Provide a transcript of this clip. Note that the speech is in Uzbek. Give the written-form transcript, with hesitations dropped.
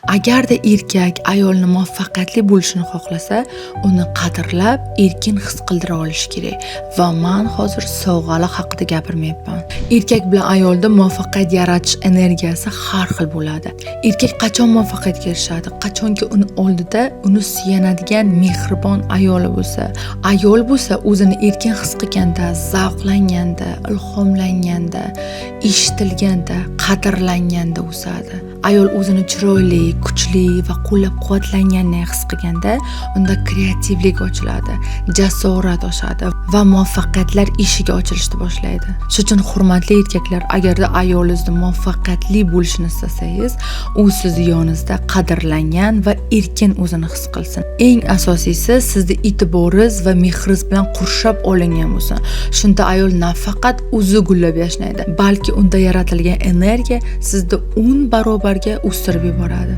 Agarda erkak ayolni muvaffaqiyatli bo'lishini xohlasa, uni qadrlab, erkin his qildira olishi kerak. Va men hozir sovg'alar haqida gapirmayapman. Erkak bilan ayolda muvaffaqiyat yaratish energiyasi har xil bo'ladi. Erkak qachon muvaffaqiyatga erishadi? Qachonki uni oldida uni suyanadigan mehribon ayoli bo'lsa, ayol bo'lsa o'zini erkin his qilganda, zavqlanganda, ilhomlanganda, eshitilganda, qadrlanganda o'sadi. Ayol o'zini chiroyli, kuchli va qo'llab-quvvatlanganini his qilganda, unda kreativlik ochiladi, jasorat oshadi va muvaffaqiyatlar eshigi ochilishni boshlaydi. Shuning uchun hurmatli erkaklar, agarda ayolingizni muvaffaqiyatli bo'lishini istasangiz, u siz yoningizda qadrlangan va erkin o'zini his qilsin. Eng asosiysi sizni e'tiboringiz va mehringiz bilan qurshab olingan bo'lsin. Shunda ayol nafaqat o'zi gullab yashnaydi, balki unda yaratilgan energiya sizda 10 barobarga o'stirib yuboradi.